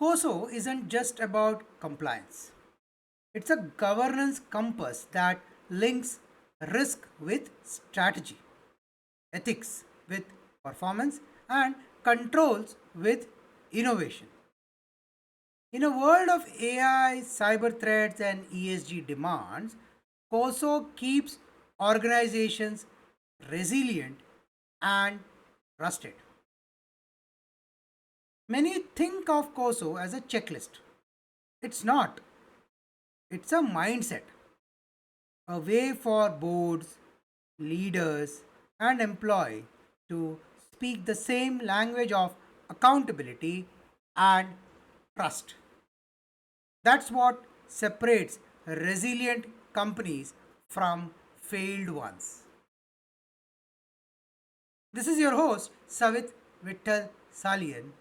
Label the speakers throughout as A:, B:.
A: COSO isn't just about compliance. It's a governance compass that links risk with strategy, ethics with performance, and controls with innovation. In a world of AI, cyber threats, and ESG demands, COSO keeps organizations resilient and trusted. Many think of COSO as a checklist. It's not, it's a mindset, a way for boards, leaders, and employee to speak the same language of accountability and trust. That's what separates resilient companies from failed ones. This is your host, Savit Vittal Salian.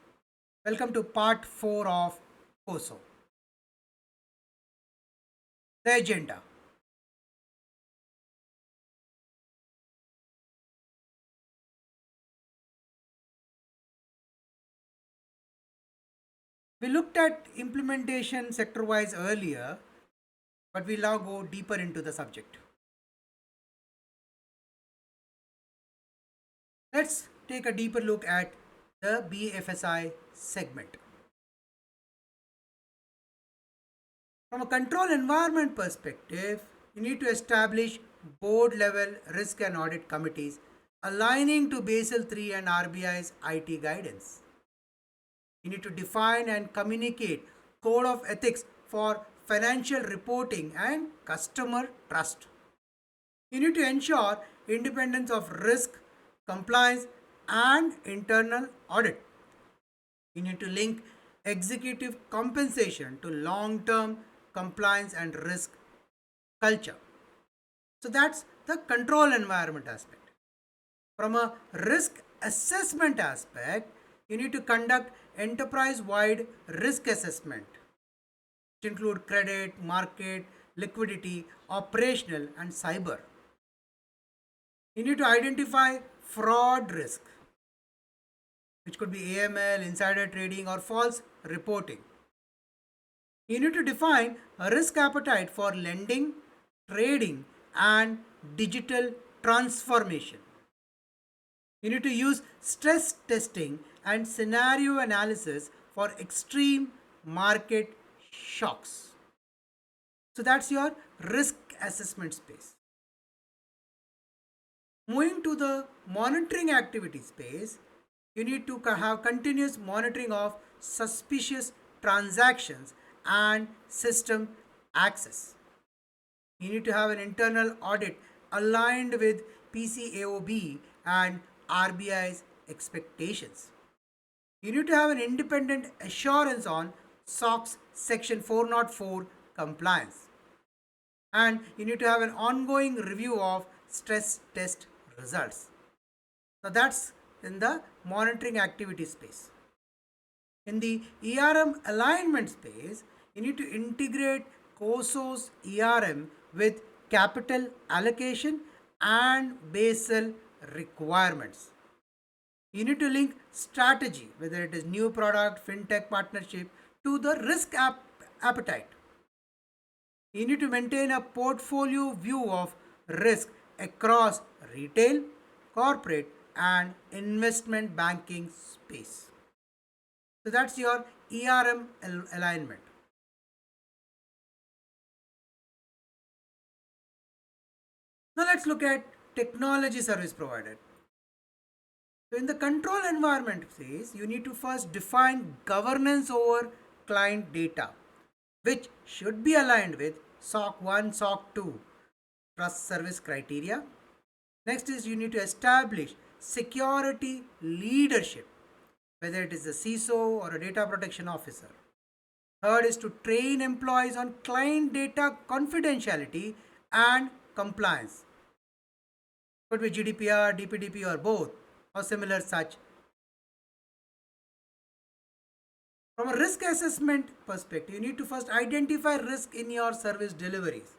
A: Welcome to part 4 of COSO. The agenda. We looked at implementation sector wise earlier, but we'll now go deeper into the subject. Let's take a deeper look at the BFSI segment. From a control environment perspective, you need to establish board level risk and audit committees aligning to Basel III and RBI's IT guidance. You need to define and communicate code of ethics for financial reporting and customer trust. You need to ensure independence of risk, compliance, and internal audit. You need to link executive compensation to long term compliance and risk culture. So that's the control environment aspect. From a risk assessment aspect, you need to conduct enterprise wide risk assessment, which include credit, market, liquidity, operational, and cyber. You need to identify fraud risk, which could be AML, insider trading, or false reporting. You need to define a risk appetite for lending, trading, and digital transformation. You need to use stress testing and scenario analysis for extreme market shocks. So that's your risk assessment space. Moving to the monitoring activity space, you need to have continuous monitoring of suspicious transactions and system access. You need to have an internal audit aligned with PCAOB and RBI's expectations. You need to have an independent assurance on SOX Section 404 compliance. And you need to have an ongoing review of stress test results. Now that's in the monitoring activity space. In the ERM alignment space, you need to integrate COSO's ERM with capital allocation and Basel requirements. You need to link strategy, whether it is new product, fintech partnership, to the risk appetite. You need to maintain a portfolio view of risk across retail, corporate, and investment banking space. So that's your ERM alignment. Now let's look at technology service provider. So in the control environment phase, you need to first define governance over client data, which should be aligned with SOC 1, SOC 2, trust service criteria. Next is you need to establish security leadership, whether it is a CISO or a data protection officer. Third is to train employees on client data confidentiality and compliance. Could be GDPR, DPDP, or both, or similar such. From a risk assessment perspective, you need to first identify risk in your service deliveries,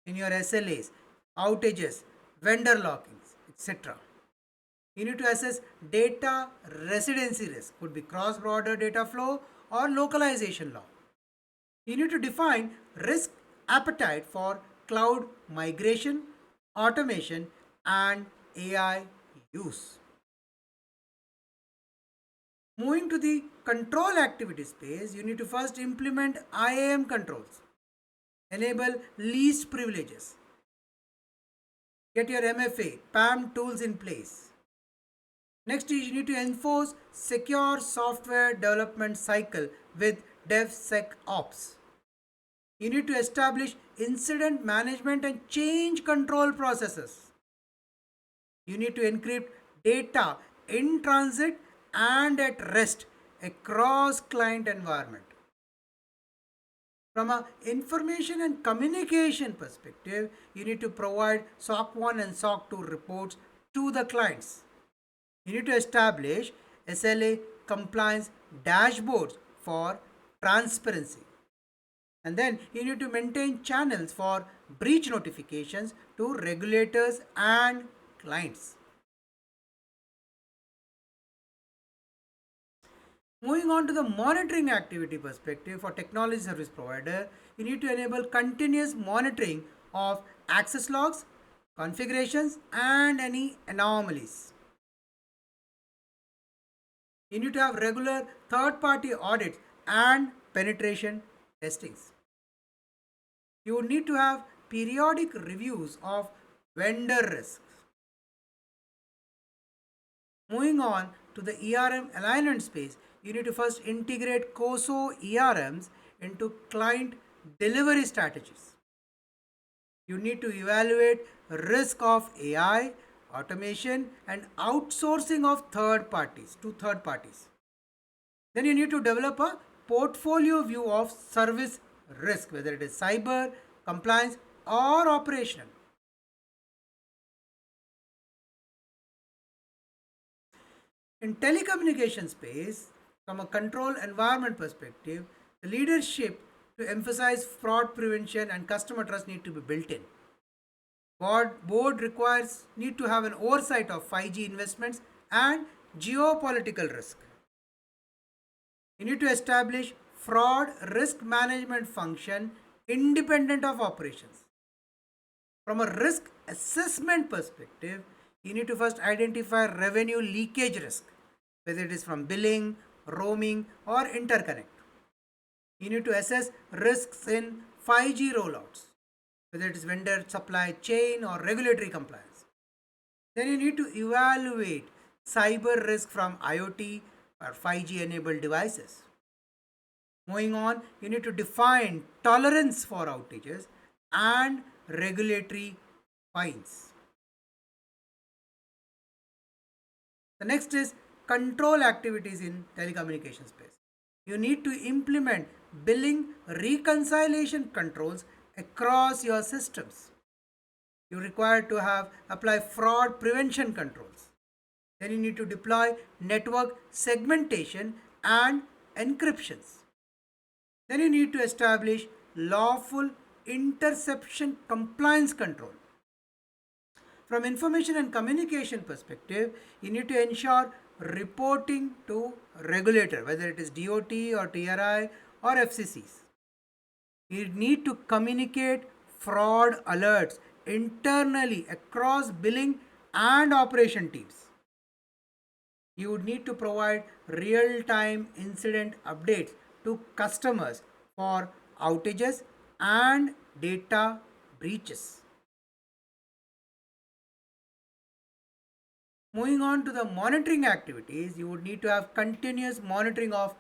A: in your SLAs, outages, vendor lockings, etc. You need to assess data residency risk, could be cross border data flow or localization law. You need to define risk appetite for cloud migration, automation, and AI use. Moving to the control activity space, you need to first implement IAM controls, enable least privileges, get your MFA, PAM tools in place. Next is you need to enforce secure software development cycle with DevSecOps. You need to establish incident management and change control processes. You need to encrypt data in transit and at rest across client environment. From a information and communication perspective, you need to provide SOC 1 and SOC 2 reports to the clients. You need to establish SLA compliance dashboards for transparency. And then you need to maintain channels for breach notifications to regulators and clients. Moving on to the monitoring activity perspective for technology service provider, you need to enable continuous monitoring of access logs, configurations, and any anomalies. You need to have regular third party audits and penetration testings. You would need to have periodic reviews of vendor risks. Moving on to the ERM alignment space, you need to first integrate COSO ERMs into client delivery strategies. You need to evaluate risk of AI, automation, and outsourcing of third parties to third parties. Then you need to develop a portfolio view of service risk, whether it is cyber, compliance, or operational. In telecommunication space, from a control environment perspective, the leadership to emphasize fraud prevention and customer trust need to be built in. Board requires need to have an oversight of 5G investments and geopolitical risk. You need to establish fraud risk management function independent of operations. From a risk assessment perspective, you need to first identify revenue leakage risk, whether it is from billing, roaming, or interconnect. You need to assess risks in 5G rollouts, whether it is vendor supply chain or regulatory compliance. Then you need to evaluate cyber risk from IoT or 5G enabled devices. Moving on, you need to define tolerance for outages and regulatory fines. The next is control activities in telecommunication space. You need to implement billing reconciliation controls across your systems. You require to have apply fraud prevention controls. Then you need to deploy network segmentation and encryptions. Then you need to establish lawful interception compliance control. From information and communication perspective, you need to ensure reporting to regulator, whether it is DOT or TRI or FCCs. You need to communicate fraud alerts internally across billing and operation teams. You would need to provide real-time incident updates to customers for outages and data breaches. Moving on to the monitoring activities, you would need to have continuous monitoring of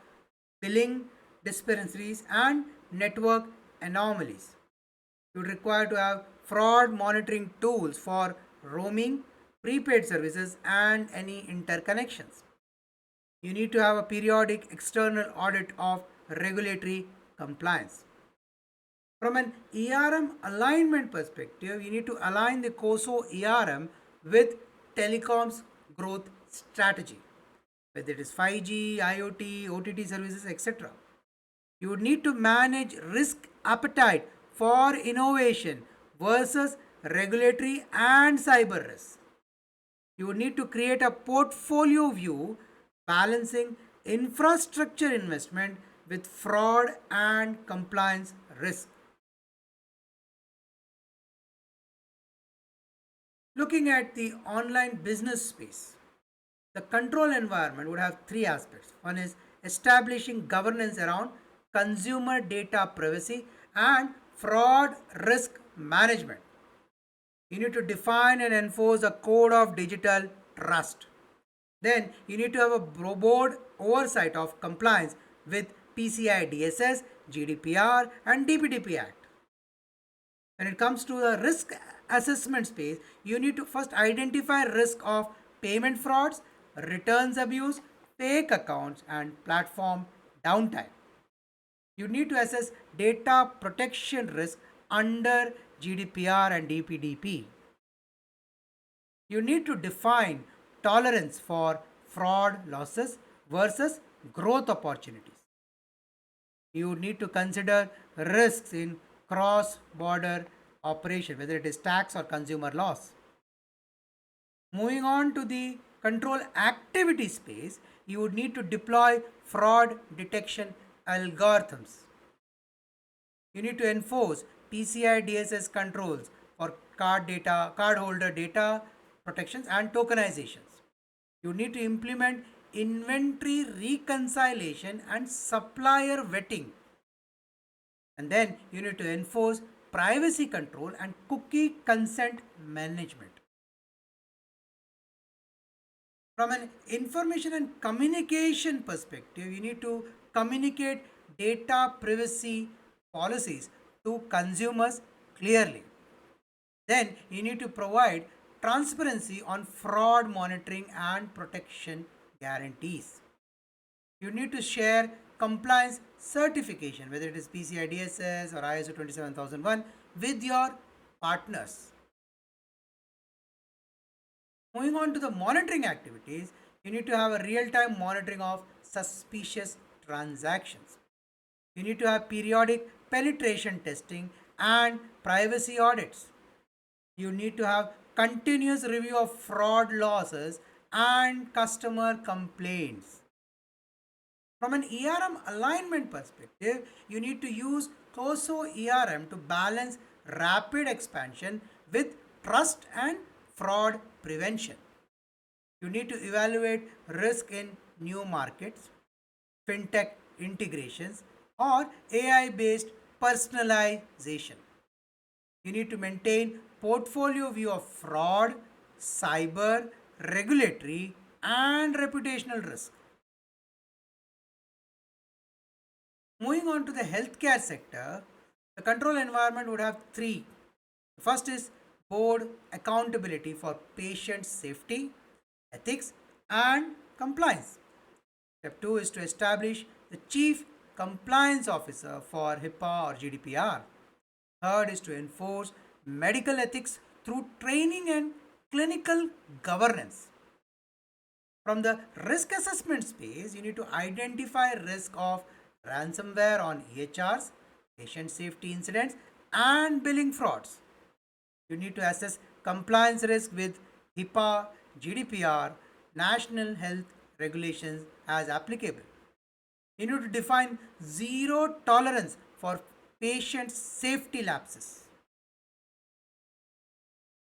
A: billing discrepancies and network anomalies. You would require to have fraud monitoring tools for roaming, prepaid services, and any interconnections. You need to have a periodic external audit of regulatory compliance. From an ERM alignment perspective, you need to align the COSO ERM with telecom's growth strategy, whether it is 5G, IoT, OTT services, etc. You would need to manage risk appetite for innovation versus regulatory and cyber risk. You would need to create a portfolio view balancing infrastructure investment with fraud and compliance risk. Looking at the online business space, the control environment would have three aspects. One is establishing governance around consumer data privacy and fraud risk management. You need to define and enforce a code of digital trust. Then you need to have a board oversight of compliance with PCI DSS, GDPR, and DPDP Act. When it comes to the risk assessment space, you need to first identify risk of payment frauds, returns abuse, fake accounts, and platform downtime. You need to assess data protection risk under GDPR and DPDP. You need to define tolerance for fraud losses versus growth opportunities. You need to consider risks in cross border operation, whether it is tax or consumer loss. Moving on to the control activity space, you would need to deploy fraud detection algorithms. You need to enforce PCI DSS controls for cardholder data protections and tokenizations. You need to implement inventory reconciliation and supplier vetting. And then you need to enforce privacy control and cookie consent management. From an information and communication perspective, you need to communicate data privacy policies to consumers clearly. Then you need to provide transparency on fraud monitoring and protection guarantees. You need to share compliance certification, whether it is PCI DSS or ISO 27001, with your partners. Moving on to the monitoring activities, you need to have a real time monitoring of suspicious transactions. You need to have periodic penetration testing and privacy audits. You need to have continuous review of fraud losses and customer complaints. From an ERM alignment perspective, you need to use COSO ERM to balance rapid expansion with trust and fraud prevention. You need to evaluate risk in new markets, fintech integrations, or AI based personalization. You need to maintain portfolio view of fraud, cyber, regulatory, and reputational risk. Moving on to the healthcare sector, the control environment would have three. The first is board accountability for patient safety, ethics, and compliance. Step 2 is to establish the chief compliance officer for HIPAA or GDPR. Third is to enforce medical ethics through training and clinical governance. From the risk assessment space, you need to identify risk of ransomware on EHRs, patient safety incidents, and billing frauds. You need to assess compliance risk with HIPAA, GDPR, national health regulations as applicable. You need to define zero tolerance for patient safety lapses.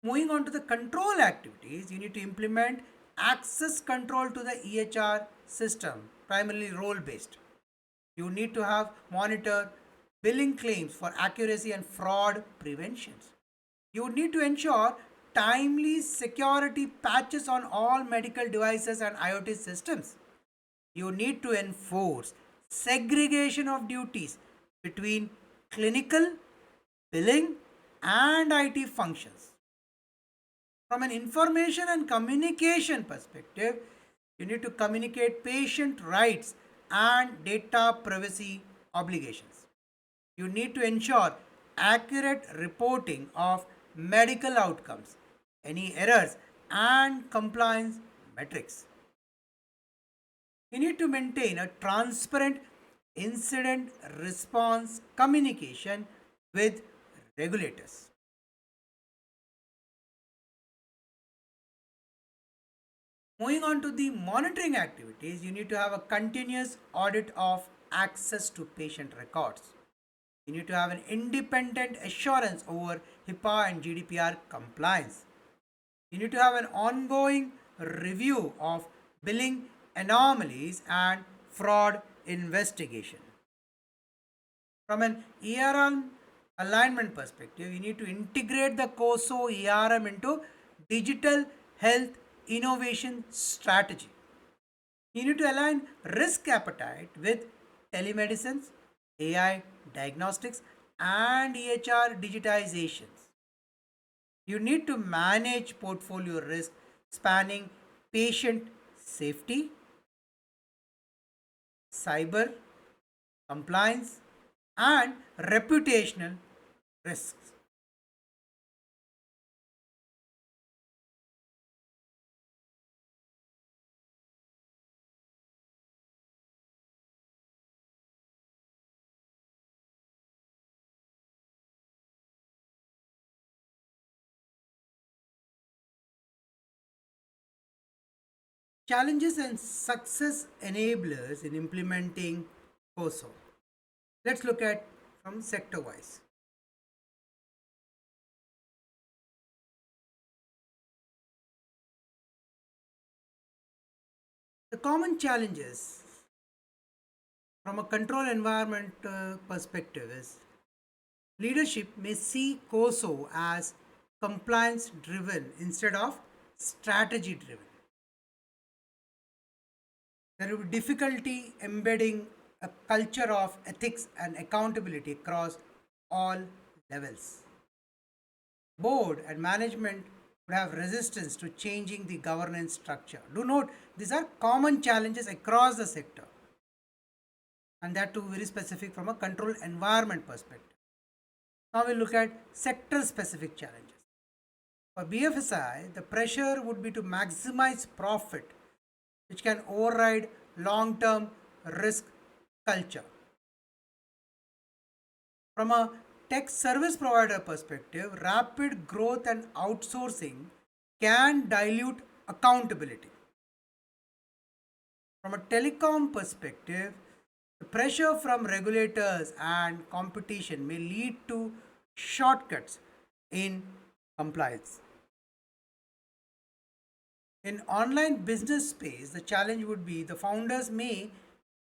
A: Moving on to the control activities, you need to implement access control to the EHR system, primarily role based. You need to have monitor billing claims for accuracy and fraud preventions. You need to ensure timely security patches on all medical devices and IoT systems. You need to enforce segregation of duties between clinical, billing, and IT functions. From an information and communication perspective, you need to communicate patient rights and data privacy obligations. You need to ensure accurate reporting of medical outcomes, any errors, and compliance metrics. You need to maintain a transparent incident response communication with regulators. Moving on to the monitoring activities, you need to have a continuous audit of access to patient records. You need to have an independent assurance over HIPAA and GDPR compliance. You need to have an ongoing review of billing anomalies and fraud investigation. From an ERM alignment perspective, you need to integrate the COSO ERM into digital health innovation strategy. You need to align risk appetite with telemedicines, AI diagnostics, and EHR digitizations. You need to manage portfolio risk spanning patient safety, cyber compliance, and reputational risks. Challenges and success enablers in implementing COSO. Let's look at from sector wise. The common challenges from a control environment perspective is leadership may see COSO as compliance driven instead of strategy driven. There will be difficulty embedding a culture of ethics and accountability across all levels. Board and management would have resistance to changing the governance structure. Do note, these are common challenges across the sector, and that too very specific from a control environment perspective. Now we'll look at sector specific challenges. For BFSI, the pressure would be to maximize profit, which can override long term risk culture. From a tech service provider perspective, rapid growth and outsourcing can dilute accountability. From a telecom perspective, the pressure from regulators and competition may lead to shortcuts in compliance. In online business space, the challenge would be the founders may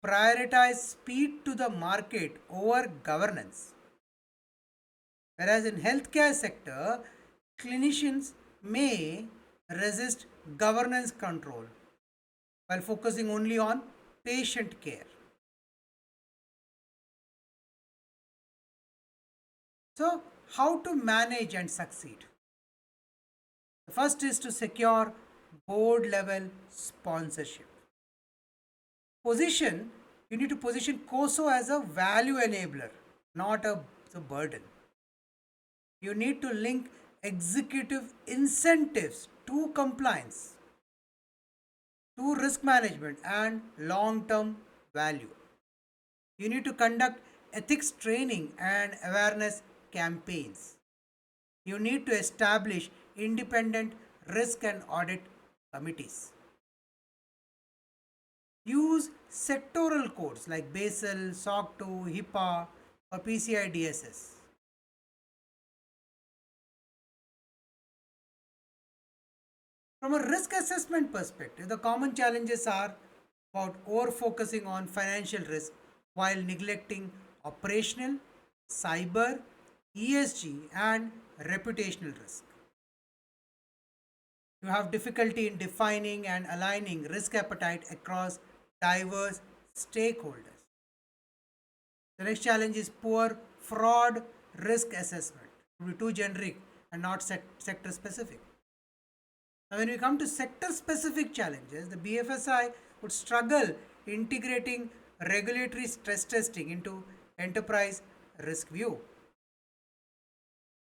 A: prioritize speed to the market over governance. Whereas in healthcare sector, clinicians may resist governance control while focusing only on patient care. So, how to manage and succeed? The first is to secure board level sponsorship. Position, you need to position COSO as a value enabler, not a burden. You need to link executive incentives to compliance, to risk management, and long term value. You need to conduct ethics training and awareness campaigns. You need to establish independent risk and audit committees. Use sectoral codes like BASIL, SOC 2, HIPAA, or PCI DSS. From a risk assessment perspective, the common challenges are about over focusing on financial risk while neglecting operational, cyber, ESG, and reputational risk. You have difficulty in defining and aligning risk appetite across diverse stakeholders. The next challenge is poor fraud risk assessment. It will be too generic and not sector specific. Now, when we come to sector specific challenges, the BFSI would struggle integrating regulatory stress testing into enterprise risk view.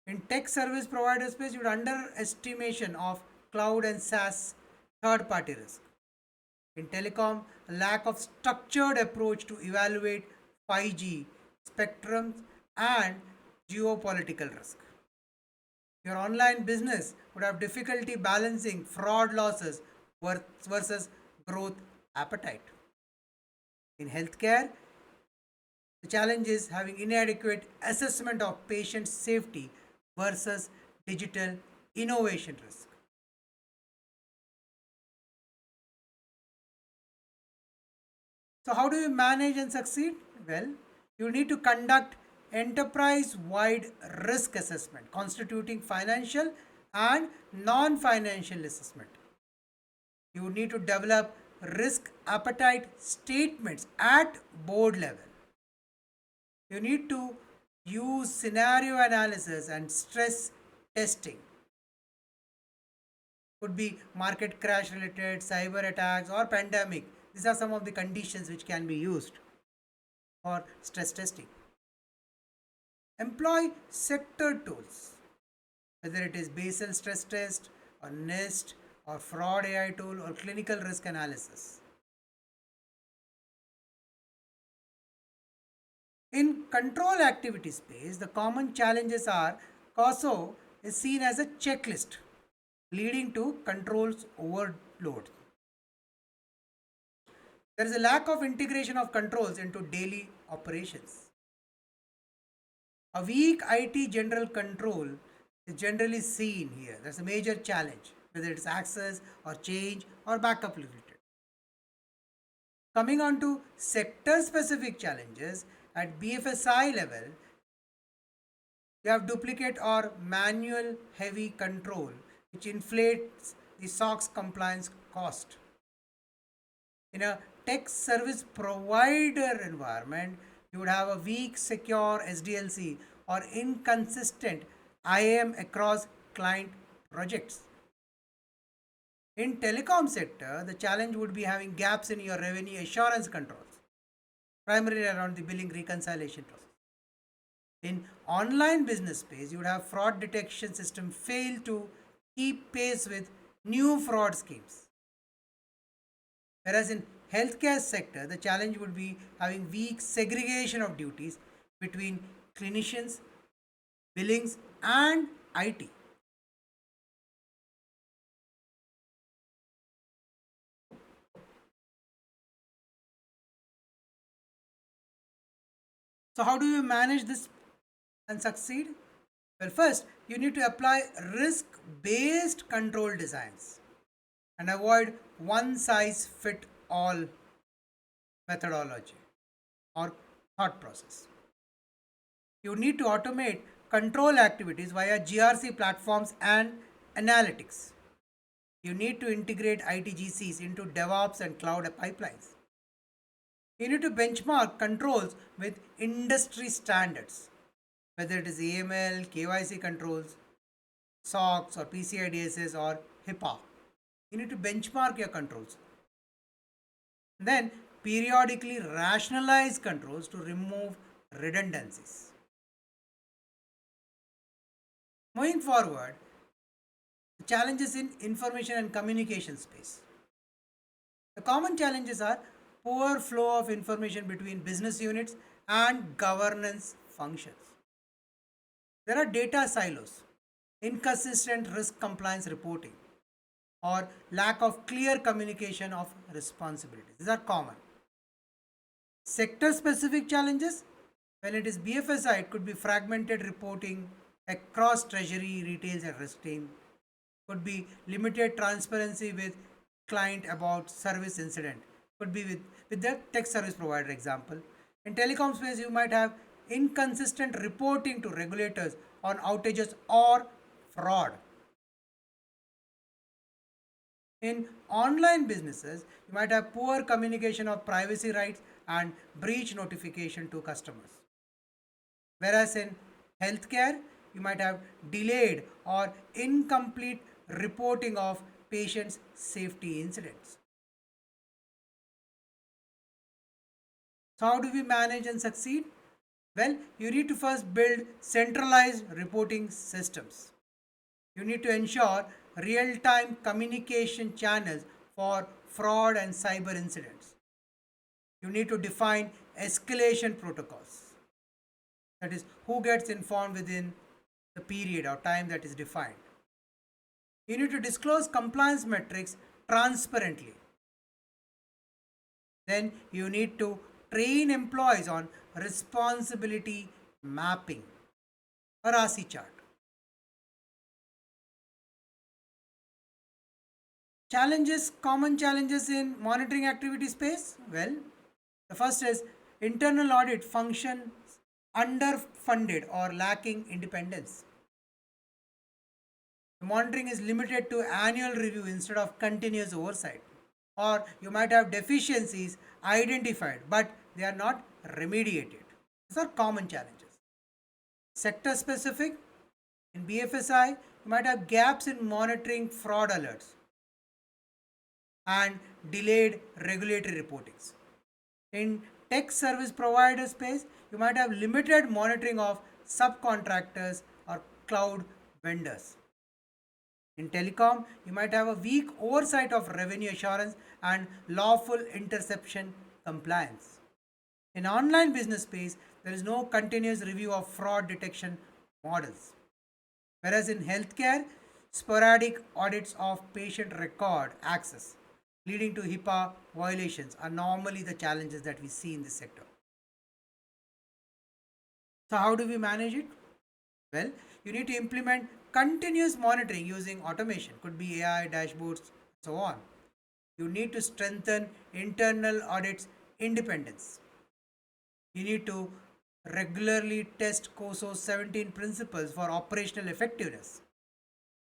A: In tech service provider space, you would underestimation of cloud and SaaS third party risk. In telecom, a lack of structured approach to evaluate 5G spectrums and geopolitical risk. Your online business would have difficulty balancing fraud losses versus growth appetite. In healthcare, The challenge is having inadequate assessment of patient safety versus digital innovation risk. So, how do you manage and succeed? Well, you need to conduct enterprise wide risk assessment constituting financial and non financial assessment. You need to develop risk appetite statements at board level. You need to use scenario analysis and stress testing. Could be market crash related, cyber attacks, or pandemic. These are some of the conditions which can be used for stress testing. Employ sector tools, whether it is Basel stress test or NIST or fraud AI tool or clinical risk analysis. In control activity space, the common challenges are COSO is seen as a checklist leading to controls overload. There is a lack of integration of controls into daily operations. A weak IT general control is generally seen here. That's a major challenge, whether it's access or change or backup related. Coming on to sector specific challenges at BFSI level, you have duplicate or manual heavy control, which inflates the SOX compliance cost. In a tech service provider environment, you would have a weak secure SDLC or inconsistent IAM across client projects. In telecom sector, the challenge would be having gaps in your revenue assurance controls, primarily around the billing reconciliation process. In online business space, you would have fraud detection system fail to keep pace with new fraud schemes. Whereas in healthcare sector, the challenge would be having weak segregation of duties between clinicians, billings, and IT. So, how do you manage this and succeed? Well, first, you need to apply risk based control designs and avoid one size fit all methodology or thought process. You need to automate control activities via GRC platforms and analytics. You need to integrate ITGCs into DevOps and cloud pipelines. You need to benchmark controls with industry standards, whether it is AML, KYC controls, SOX or PCI DSS or HIPAA. You need to benchmark your controls. Then periodically rationalize controls to remove redundancies. Moving forward, the challenges in information and communication space. The common challenges are poor flow of information between business units and governance functions. There are data silos, inconsistent risk compliance reporting, or lack of clear communication of responsibilities. These are common. Sector specific challenges, when it is BFSI, it could be fragmented reporting across treasury, retails, and risk team. Could be limited transparency with client about service incident. Could be with the tech service provider example. In telecom space, you might have inconsistent reporting to regulators on outages or fraud. In online businesses, you might have poor communication of privacy rights and breach notification to customers. Whereas in healthcare, you might have delayed or incomplete reporting of patients' safety incidents. So, how do we manage and succeed? Well, you need to first build centralized reporting systems. You need to ensure real time communication channels for fraud and cyber incidents. You need to define escalation protocols. That is, who gets informed within the period or time that is defined. You need to disclose compliance metrics transparently. Then you need to train employees on responsibility mapping, a RASI chart. Challenges, common challenges in monitoring activity space? Well, the first is internal audit function underfunded or lacking independence. The monitoring is limited to annual review instead of continuous oversight. Or you might have deficiencies identified but they are not remediated. These are common challenges. Sector specific, in BFSI, you might have gaps in monitoring fraud alerts and delayed regulatory reportings. In tech service provider space, you might have limited monitoring of subcontractors or cloud vendors. In telecom, you might have a weak oversight of revenue assurance and lawful interception compliance. In online business space, there is no continuous review of fraud detection models. Whereas in healthcare, sporadic audits of patient record access leading to HIPAA violations are normally the challenges that we see in this sector. So, how do we manage it? Well, you need to implement continuous monitoring using automation, could be AI, dashboards, so on. You need to strengthen internal audits independence. You need to regularly test COSO 17 principles for operational effectiveness.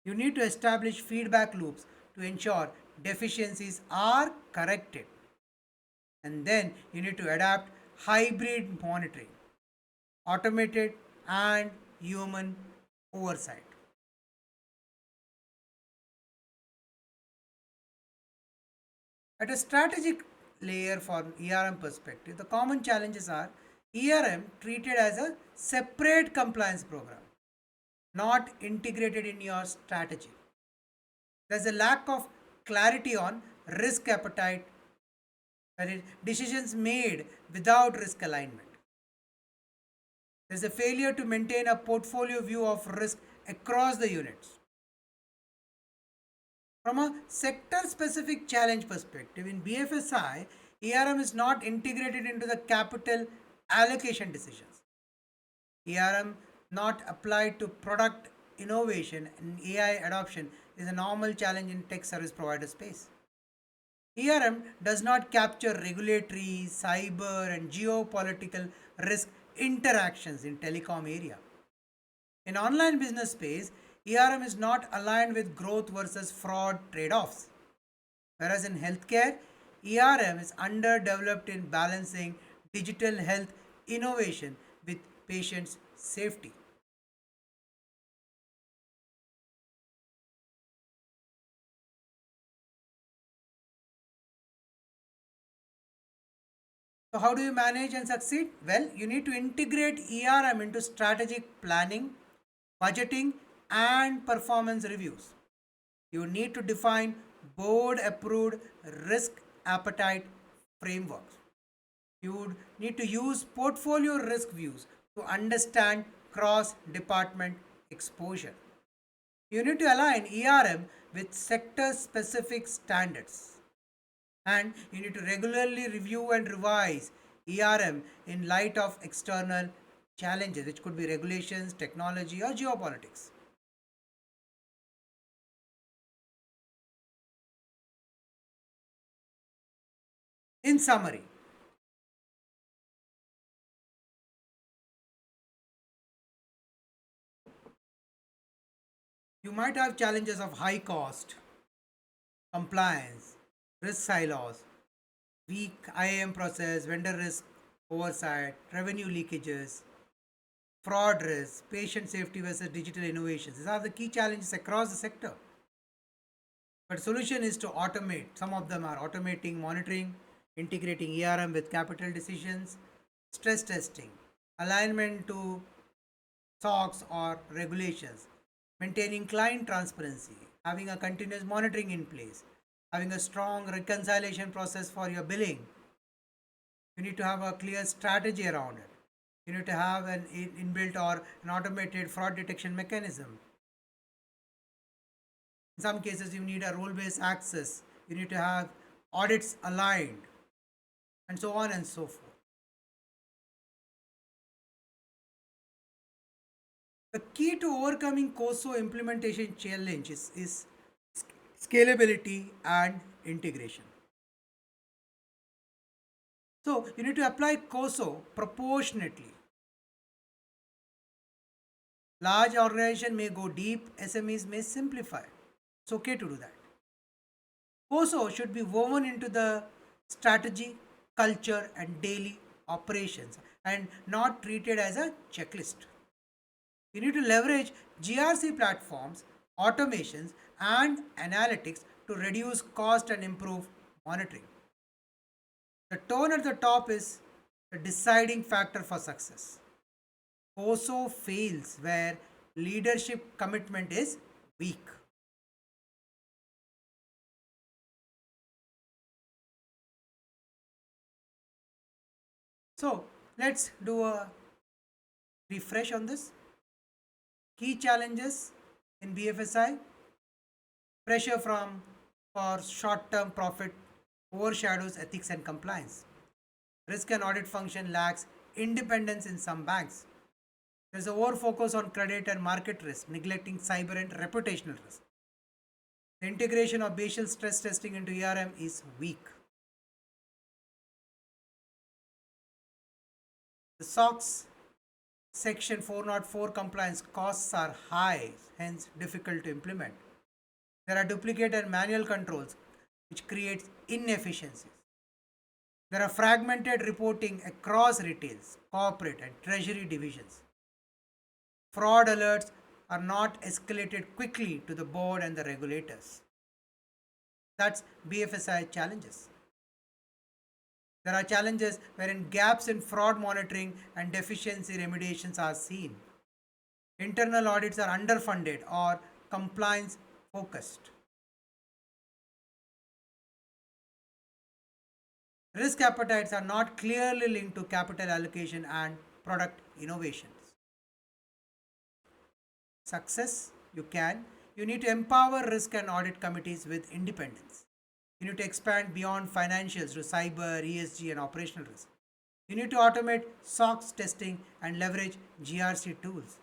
A: You need to establish feedback loops to ensure deficiencies are corrected. And then you need to adapt hybrid monitoring, automated and human oversight. At a strategic layer for ERM perspective, the common challenges are ERM treated as a separate compliance program, not integrated in your strategy. There's a lack of clarity on risk appetite, that is, decisions made without risk alignment. There's a failure to maintain a portfolio view of risk across the units. From a sector specific challenge perspective, in BFSI, ERM is not integrated into the capital allocation decisions. ERM not applied to product innovation and AI adoption is a normal challenge in tech service provider space. ERM does not capture regulatory, cyber, and geopolitical risk interactions in telecom area. In online business space, ERM is not aligned with growth versus fraud trade-offs. Whereas in healthcare, ERM is underdeveloped in balancing digital health innovation with patients' safety. So, how do you manage and succeed? Well, you need to integrate ERM into strategic planning, budgeting, and performance reviews. You need to define board approved risk appetite frameworks. You would need to use portfolio risk views to understand cross department exposure. You need to align ERM with sector specific standards. And you need to regularly review and revise ERM in light of external challenges, which could be regulations, technology, or geopolitics. In summary, you might have challenges of high cost, compliance, risk silos, weak IAM process, vendor risk oversight, revenue leakages, fraud risk, patient safety versus digital innovations. These are the key challenges across the sector. But solution is to automate. Some of them are automating monitoring, integrating ERM with capital decisions, stress testing, alignment to SOX or regulations, maintaining client transparency, having a continuous monitoring in place, having a strong reconciliation process for your billing. You need to have a clear strategy around it. You need to have an inbuilt or an automated fraud detection mechanism. In some cases, you need a role based access. You need to have audits aligned, and so on and so forth. The key to overcoming COSO implementation challenges is scalability and integration. So you need to apply COSO proportionately. Large organization may go deep, SMEs may simplify. It's okay to do that. COSO should be woven into the strategy, culture, and daily operations and not treated as a checklist. You need to leverage GRC platforms, automations, and analytics to reduce cost and improve monitoring. The tone at the top is the deciding factor for success. COSO fails where leadership commitment is weak. So let's do a refresh on this. Key challenges in BFSI: pressure from for short-term profit overshadows ethics and compliance. Risk and audit function lacks independence in some banks. There's a over focus on credit and market risk, neglecting cyber and reputational risk. The integration of Bayesian stress testing into ERM is weak. The SOX Section 404 compliance costs are high, hence difficult to implement. There are duplicate and manual controls, which creates inefficiencies. There are fragmented reporting across retails, corporate, and treasury divisions. Fraud alerts are not escalated quickly to the board and the regulators. That's BFSI challenges. There are challenges wherein gaps in fraud monitoring and deficiency remediations are seen. Internal audits are underfunded or compliance focused. Risk appetites are not clearly linked to capital allocation and product innovations. Success, you can. You need to empower risk and audit committees with independence. You need to expand beyond financials to cyber, ESG, and operational risk. You need to automate SOX testing and leverage GRC tools.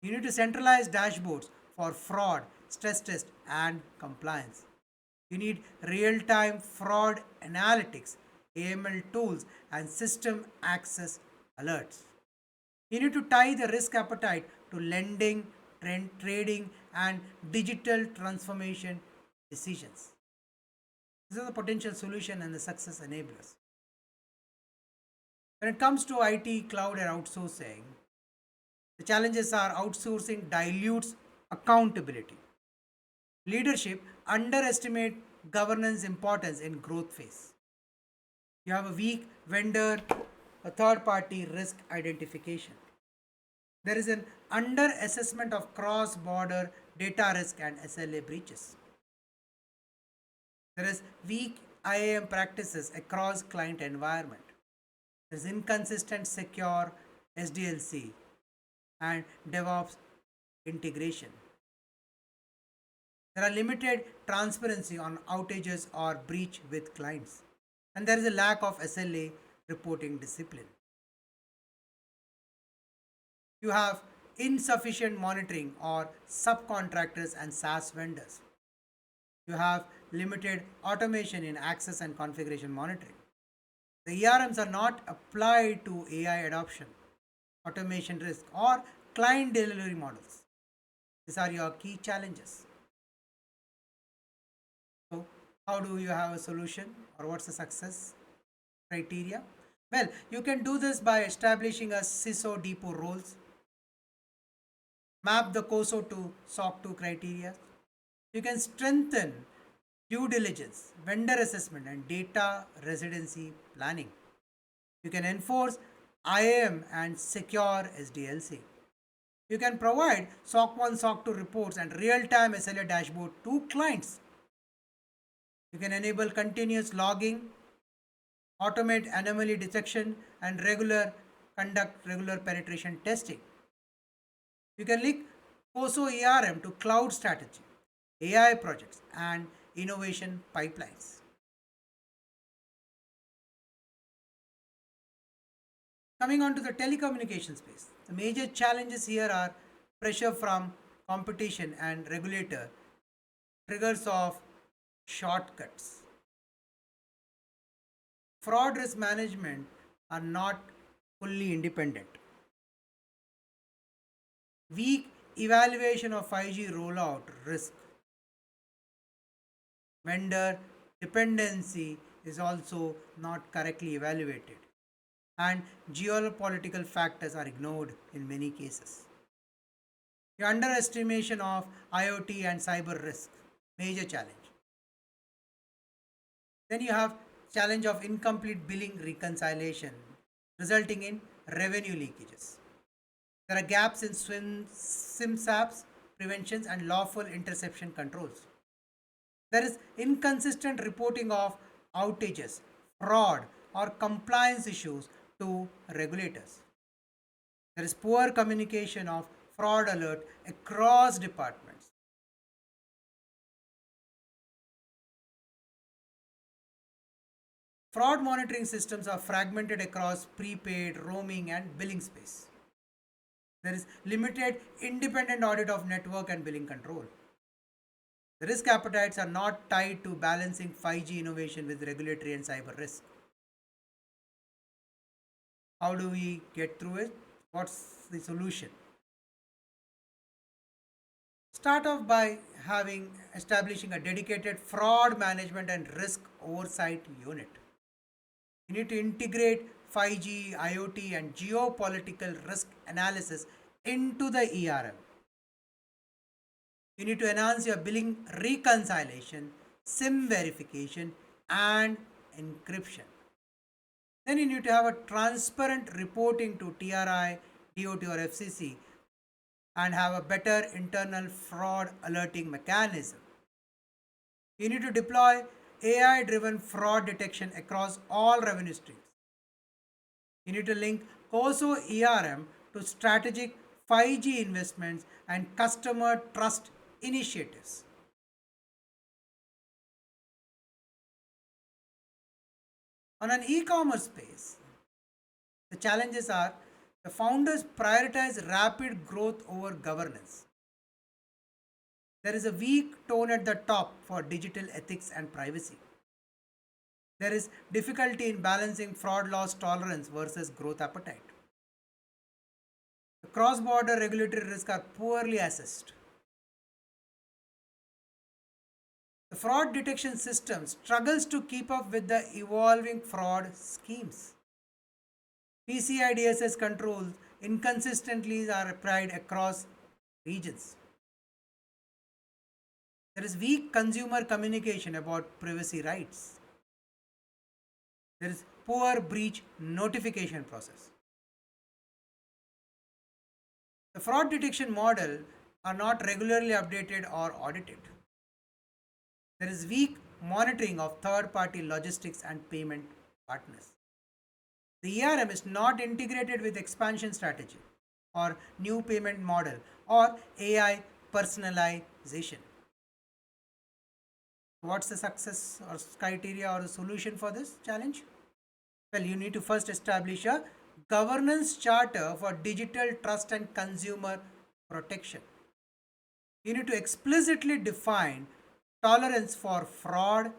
A: You need to centralize dashboards for fraud, stress test, and compliance. You need real time fraud analytics, AML tools, and system access alerts. You need to tie the risk appetite to lending, trading, and digital transformation decisions. These are the potential solution and the success enablers. When it comes to IT, cloud, and outsourcing, the challenges are outsourcing dilutes accountability. Leadership underestimate governance importance in growth phase. You have a weak vendor, a third party risk identification. There is an underassessment of cross border data risk and SLA breaches. There is weak IAM practices across client environment. There is inconsistent secure SDLC and DevOps integration. There are limited transparency on outages or breach with clients. And there is a lack of SLA reporting discipline. You have insufficient monitoring or subcontractors and SaaS vendors. You have limited automation in access and configuration monitoring. The ERMs are not applied to AI adoption, automation risk, or client delivery models. These are your key challenges. So, how do you have a solution or what's the success criteria? Well, you can do this by establishing a CISO depot roles, map the COSO to SOC 2 criteria. You can strengthen due diligence, vendor assessment, and data residency planning. You can enforce IAM and secure SDLC. You can provide SOC 1, SOC 2 reports and real time SLA dashboard to clients. You can enable continuous logging, automate anomaly detection, and conduct regular penetration testing. You can link COSO ERM to cloud strategy, AI projects, and innovation pipelines. Coming on to the telecommunication space, the major challenges here are pressure from competition and regulator, triggers of shortcuts. Fraud risk management are not fully independent. Weak evaluation of 5G rollout risk. Vendor dependency is also not correctly evaluated. And geopolitical factors are ignored in many cases. The underestimation of IoT and cyber risk, major challenge. Then you have challenge of incomplete billing reconciliation, resulting in revenue leakages. There are gaps in SIMSAPs preventions and lawful interception controls. There is inconsistent reporting of outages, fraud, or compliance issues to regulators. There is poor communication of fraud alert across departments. Fraud monitoring systems are fragmented across prepaid, roaming, and billing space. There is limited independent audit of network and billing control. The risk appetites are not tied to balancing 5G innovation with regulatory and cyber risk. How do we get through it? What's the solution? Start off by having establishing a dedicated fraud management and risk oversight unit. You need to integrate 5G, IoT, and geopolitical risk analysis into the ERM. You need to enhance your billing reconciliation, SIM verification, and encryption. Then you need to have a transparent reporting to TRI, DOT, or FCC and have a better internal fraud alerting mechanism. You need to deploy AI driven fraud detection across all revenue streams. You need to link COSO ERM to strategic 5G investments and customer trust initiatives. On an e-commerce space, the challenges are the founders prioritize rapid growth over governance. There is a weak tone at the top for digital ethics and privacy. There is difficulty in balancing fraud loss tolerance versus growth appetite. The cross border regulatory risks are poorly assessed. The fraud detection system struggles to keep up with the evolving fraud schemes. PCI DSS controls inconsistencies are applied across regions. There is weak consumer communication about privacy rights. There is poor breach notification process. The fraud detection model are not regularly updated or audited. There is weak monitoring of third party logistics and payment partners. The ERM is not integrated with expansion strategy or new payment model or AI personalization. What's the success or criteria or the solution for this challenge? Well, you need to first establish a governance charter for digital trust and consumer protection. You need to explicitly define tolerance for fraud,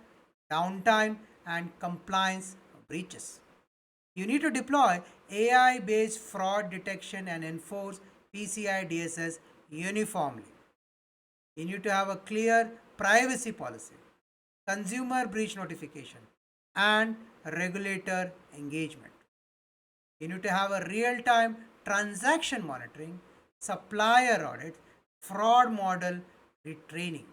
A: downtime, and compliance breaches. You need to deploy AI based fraud detection and enforce PCI DSS uniformly. You need to have a clear privacy policy, consumer breach notification, and regulator engagement. You need to have a real time transaction monitoring, supplier audit, fraud model retraining.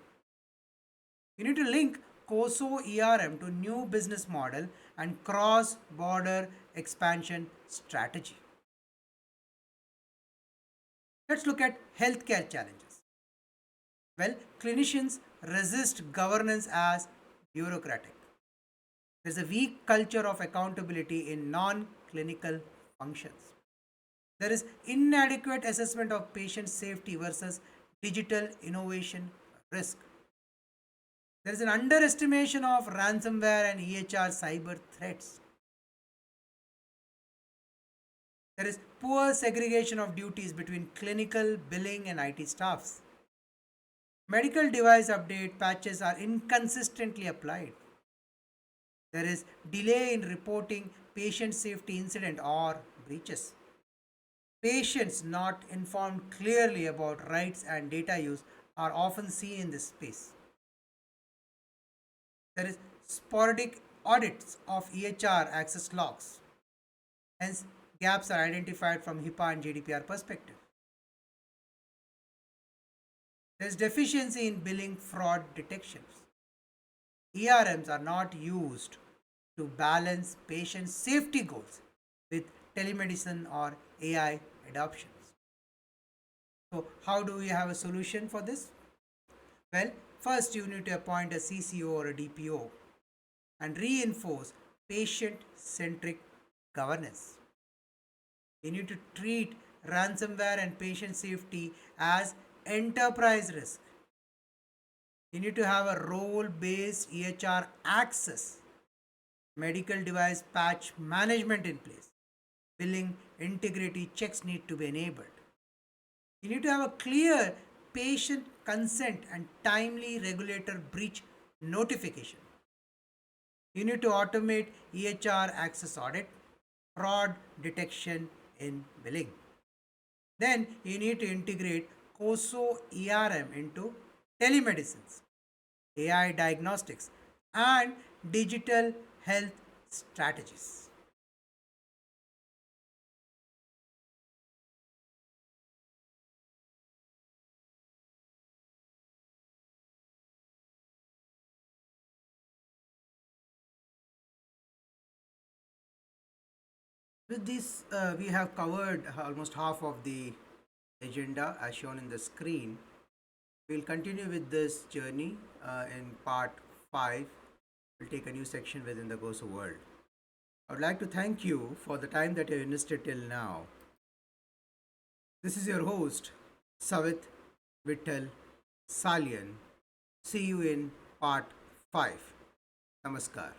A: You need to link COSO ERM to new business model and cross border expansion strategy. Let's look at healthcare challenges. Well, clinicians resist governance as bureaucratic. There's a weak culture of accountability in non clinical functions. There is inadequate assessment of patient safety versus digital innovation risk. There is an underestimation of ransomware and EHR cyber threats. There is poor segregation of duties between clinical, billing, and IT staffs. Medical device update patches are inconsistently applied. There is delay in reporting patient safety incident or breaches. Patients not informed clearly about rights and data use are often seen in this space. There is sporadic audits of EHR access logs. Hence, gaps are identified from HIPAA and GDPR perspective. There is deficiency in billing fraud detections. ERMs are not used to balance patient safety goals with telemedicine or AI adoptions. So, how do we have a solution for this? Well, first you need to appoint a CCO or a DPO and reinforce patient centric governance. You need to treat ransomware and patient safety as enterprise risk. You need to have a role based EHR access, medical device patch management in place. Billing integrity checks need to be enabled. You need to have a clear patient consent and timely regulator breach notification. You need to automate EHR access audit, fraud detection in billing. Then you need to integrate COSO ERM into telemedicines, AI diagnostics, and digital health strategies. With this, we have covered almost half of the agenda as shown in the screen. We'll continue with this journey in part 5. We'll take a new section within the GOSO world. I would like to thank you for the time that you have invested till now. This is your host, Savit Vittal Salian. See you in part 5. Namaskar.